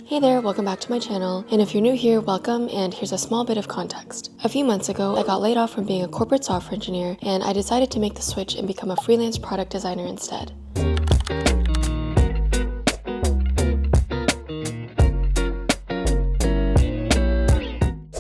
Hey there, welcome back to my channel, and if you're new here, welcome, and here's a small bit of context. A few months ago, I got laid off from being a corporate software engineer, and I decided to make the switch and become a freelance product designer instead.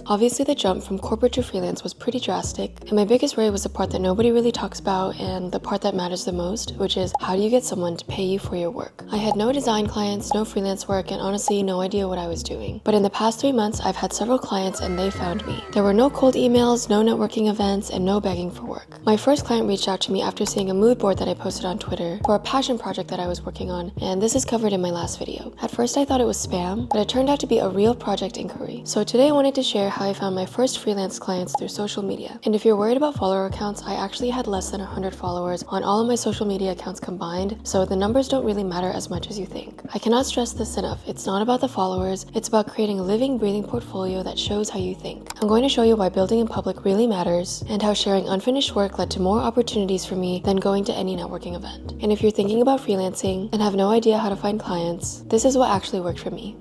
Obviously, the jump from corporate to freelance was pretty drastic, and my biggest worry was the part that nobody really talks about and the part that matters the most, which is how do you get someone to pay you for your work? I had no design clients, no freelance work, and honestly no idea what I was doing. But in the past 3 months, I've had several clients and they found me. There were no cold emails, no networking events, and no begging for work. My first client reached out to me after seeing a mood board that I posted on Twitter for a passion project that I was working on, and this is covered in my last video. At first I thought it was spam, but it turned out to be a real project inquiry. So today I wanted to share how I found my first freelance clients through social media. And if you're worried about follower accounts, I actually had less than 100 followers on all of my social media accounts combined, so the numbers don't really matter as much as you think. I cannot stress this enough. It's not about the followers, it's about creating a living, breathing portfolio that shows how you think. I'm going to show you why building in public really matters, and how sharing unfinished work led to more opportunities for me than going to any networking event. And if you're thinking about freelancing and have no idea how to find clients, this is what actually worked for me.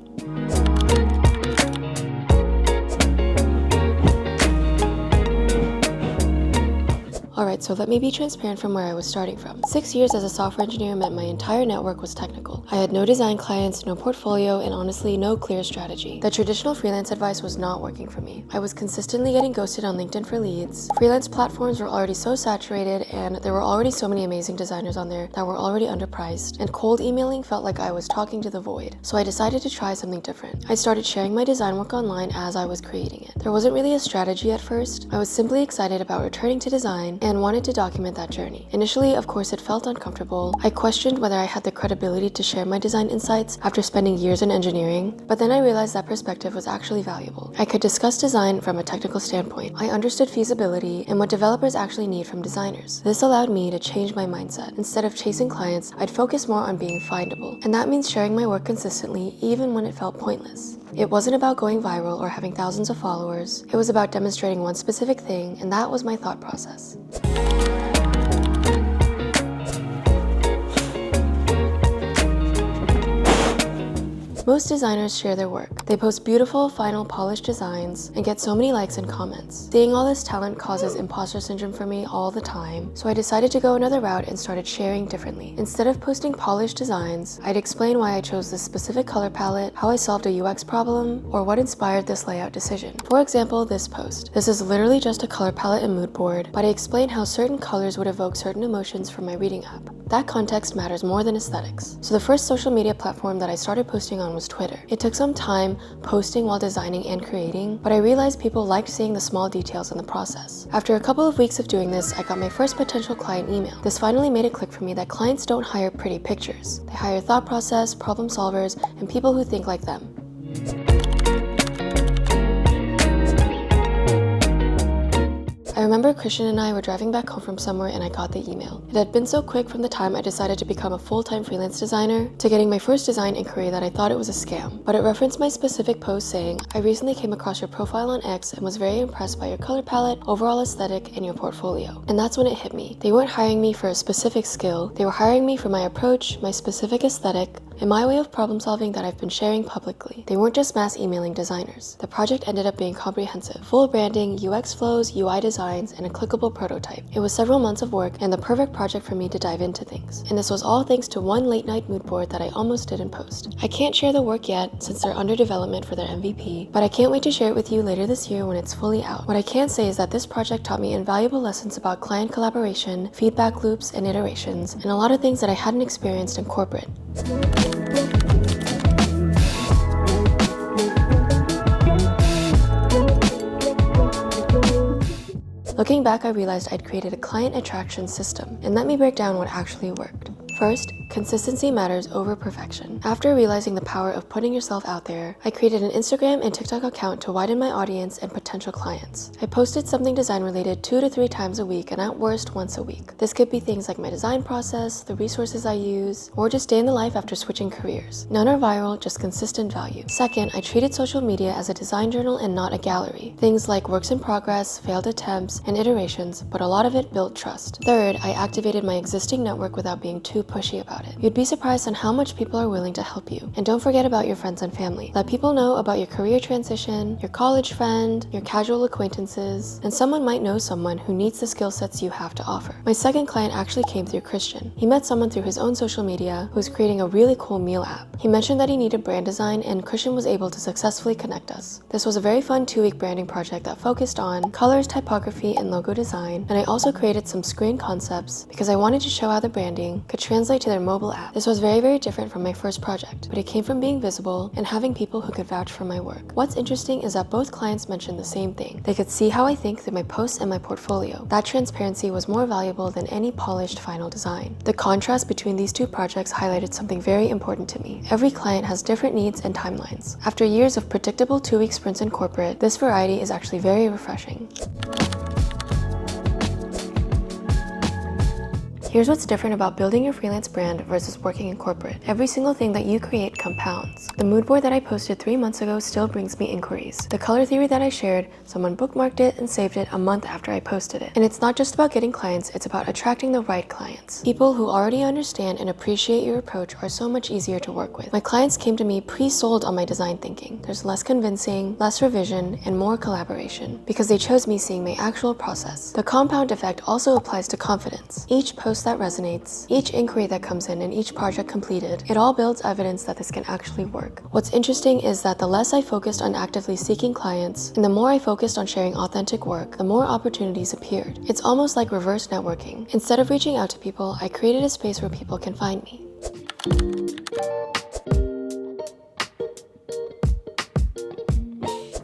Alright, so let me be transparent from where I was starting from. 6 years as a software engineer meant my entire network was technical. I had no design clients, no portfolio, and honestly, no clear strategy. The traditional freelance advice was not working for me. I was consistently getting ghosted on LinkedIn for leads. Freelance platforms were already so saturated, and there were already so many amazing designers on there that were already underpriced, and cold emailing felt like I was talking to the void. So I decided to try something different. I started sharing my design work online as I was creating it. There wasn't really a strategy at first. I was simply excited about returning to design and wanted to document that journey. Initially, of course, it felt uncomfortable. I questioned whether I had the credibility to share my design insights after spending years in engineering, but then I realized that perspective was actually valuable. I could discuss design from a technical standpoint. I understood feasibility and what developers actually need from designers. This allowed me to change my mindset. Instead of chasing clients, I'd focus more on being findable, and that means sharing my work consistently even when it felt pointless. It wasn't about going viral or having thousands of followers. It was about demonstrating one specific thing, and that was my thought process. Most designers share their work. They post beautiful, final, polished designs and get so many likes and comments. Seeing all this talent causes imposter syndrome for me all the time, so I decided to go another route and started sharing differently. Instead of posting polished designs, I'd explain why I chose this specific color palette, how I solved a UX problem, or what inspired this layout decision. For example, this post. This is literally just a color palette and mood board, but I explain how certain colors would evoke certain emotions from my reading app. That context matters more than aesthetics. So the first social media platform that I started posting on was Twitter. It took some time posting while designing and creating, but I realized people liked seeing the small details in the process. After a couple of weeks of doing this, I got my first potential client email. This finally made it click for me that clients don't hire pretty pictures. They hire thought process, problem solvers, and people who think like them. I remember Christian and I were driving back home from somewhere and I got the email. It had been so quick from the time I decided to become a full-time freelance designer to getting my first design inquiry that I thought it was a scam. But it referenced my specific post saying, "I recently came across your profile on X and was very impressed by your color palette, overall aesthetic, and your portfolio." And that's when it hit me. They weren't hiring me for a specific skill. They were hiring me for my approach, my specific aesthetic, and my way of problem solving that I've been sharing publicly. They weren't just mass emailing designers. The project ended up being comprehensive. Full branding, UX flows, UI designs, and a clickable prototype. It was several months of work and the perfect project for me to dive into things. And this was all thanks to one late night mood board that I almost didn't post. I can't share the work yet since they're under development for their MVP, but I can't wait to share it with you later this year when it's fully out. What I can say is that this project taught me invaluable lessons about client collaboration, feedback loops, and iterations, and a lot of things that I hadn't experienced in corporate. Looking back, I realized I'd created a client attraction system, and let me break down what actually worked. First, consistency matters over perfection. After realizing the power of putting yourself out there, I created an Instagram and TikTok account to widen my audience and potential clients. I posted something design related 2 to 3 times a week and at worst once a week. This could be things like my design process, the resources I use, or just day in the life after switching careers. None are viral, just consistent value. Second, I treated social media as a design journal and not a gallery. Things like works in progress, failed attempts, and iterations, but a lot of it built trust. Third, I activated my existing network without being too pushy about it. You'd be surprised on how much people are willing to help you. And don't forget about your friends and family. Let people know about your career transition, your college friend, your casual acquaintances, and someone might know someone who needs the skill sets you have to offer. My second client actually came through Christian. He met someone through his own social media who was creating a really cool meal app. He mentioned that he needed brand design, and Christian was able to successfully connect us. This was a very fun 2-week branding project that focused on colors, typography, and logo design, and I also created some screen concepts because I wanted to show how the branding could translate to their mobile app. This was very different from my first project, but it came from being visible and having people who could vouch for my work. What's interesting is that both clients mentioned the same thing. They could see how I think through my posts and my portfolio. That transparency was more valuable than any polished final design. The contrast between these two projects highlighted something very important to me. Every client has different needs and timelines. After years of predictable 2-week sprints in corporate, this variety is actually very refreshing. Here's what's different about building your freelance brand versus working in corporate. Every single thing that you create compounds. The mood board that I posted 3 months ago still brings me inquiries. The color theory that I shared, someone bookmarked it and saved it a month after I posted it. And it's not just about getting clients, it's about attracting the right clients. People who already understand and appreciate your approach are so much easier to work with. My clients came to me pre-sold on my design thinking. There's less convincing, less revision, and more collaboration because they chose me seeing my actual process. The compound effect also applies to confidence. Each post that resonates, each inquiry that comes in, and each project completed, it all builds evidence that this can actually work. What's interesting is that the less I focused on actively seeking clients, and the more I focused on sharing authentic work, the more opportunities appeared. It's almost like reverse networking. Instead of reaching out to people, I created a space where people can find me.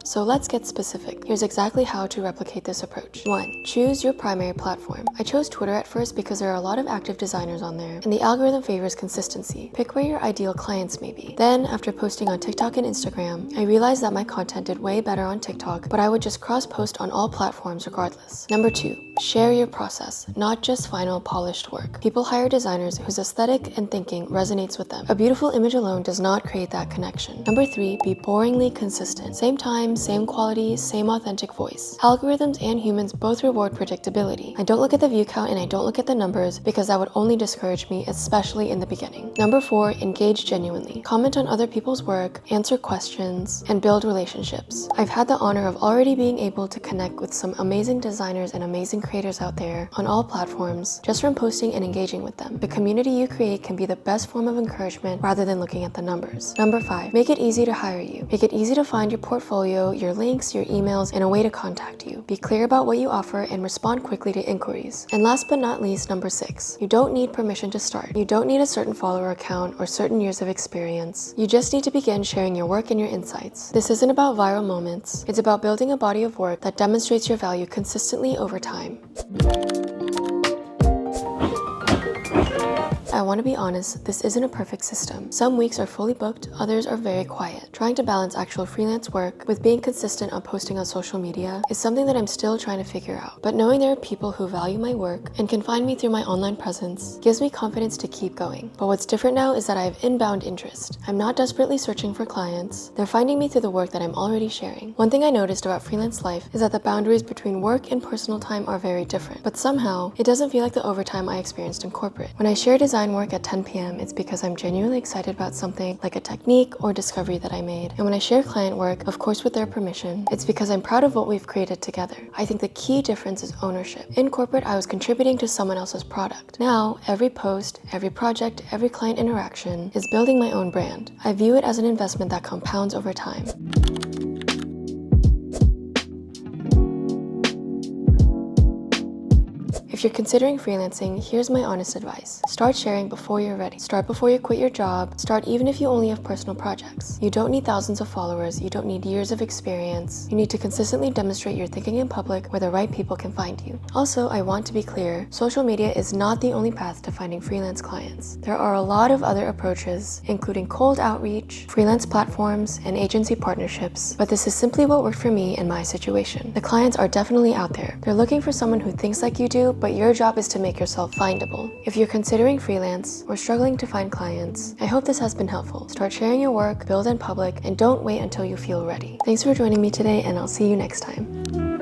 So let's get specific. Here's exactly how to replicate this approach. 1. Choose your primary platform. I chose Twitter at first because there are a lot of active designers on there, and the algorithm favors consistency. Pick where your ideal clients may be. Then, after posting on TikTok and Instagram, I realized that my content did way better on TikTok, but I would just cross-post on all platforms regardless. Number 2. Share your process, not just final polished work. People hire designers whose aesthetic and thinking resonates with them. A beautiful image alone does not create that connection. Number 3. Be boringly consistent. Same time, same quality, same authentic voice. Algorithms and humans both reward predictability. I don't look at the view count and I don't look at the numbers because that would only discourage me, especially in the beginning. Number 4, engage genuinely. Comment on other people's work, answer questions, and build relationships. I've had the honor of already being able to connect with some amazing designers and amazing creators out there on all platforms just from posting and engaging with them. The community you create can be the best form of encouragement rather than looking at the numbers. Number 5, make it easy to hire you. Make it easy to find your portfolio, your links, your emails, and a way to contact you. Be clear about what you offer and respond quickly to inquiries. And last but not least, number 6, you don't need permission to start. You don't need a certain follower account or certain years of experience. You just need to begin sharing your work and your insights. This isn't about viral moments. It's about building a body of work that demonstrates your value consistently over time. I want to be honest, this isn't a perfect system. Some weeks are fully booked, others are very quiet. Trying to balance actual freelance work with being consistent on posting on social media is something that I'm still trying to figure out. But knowing there are people who value my work and can find me through my online presence gives me confidence to keep going. But what's different now is that I have inbound interest. I'm not desperately searching for clients. They're finding me through the work that I'm already sharing. One thing I noticed about freelance life is that the boundaries between work and personal time are very different. But somehow, it doesn't feel like the overtime I experienced in corporate. When I share design work at 10 p.m., it's because I'm genuinely excited about something like a technique or discovery that I made. And when I share client work, of course with their permission, it's because I'm proud of what we've created together. I think the key difference is ownership. In corporate, I was contributing to someone else's product. Now, every post, every project, every client interaction is building my own brand. I view it as an investment that compounds over time. If you're considering freelancing, here's my honest advice. Start sharing before you're ready. Start before you quit your job. Start even if you only have personal projects. You don't need thousands of followers. You don't need years of experience. You need to consistently demonstrate your thinking in public where the right people can find you. Also, I want to be clear, social media is not the only path to finding freelance clients. There are a lot of other approaches, including cold outreach, freelance platforms, and agency partnerships, but this is simply what worked for me in my situation. The clients are definitely out there. They're looking for someone who thinks like you do, but your job is to make yourself findable. If you're considering freelance or struggling to find clients, I hope this has been helpful. Start sharing your work, build in public, and don't wait until you feel ready. Thanks for joining me today, and I'll see you next time.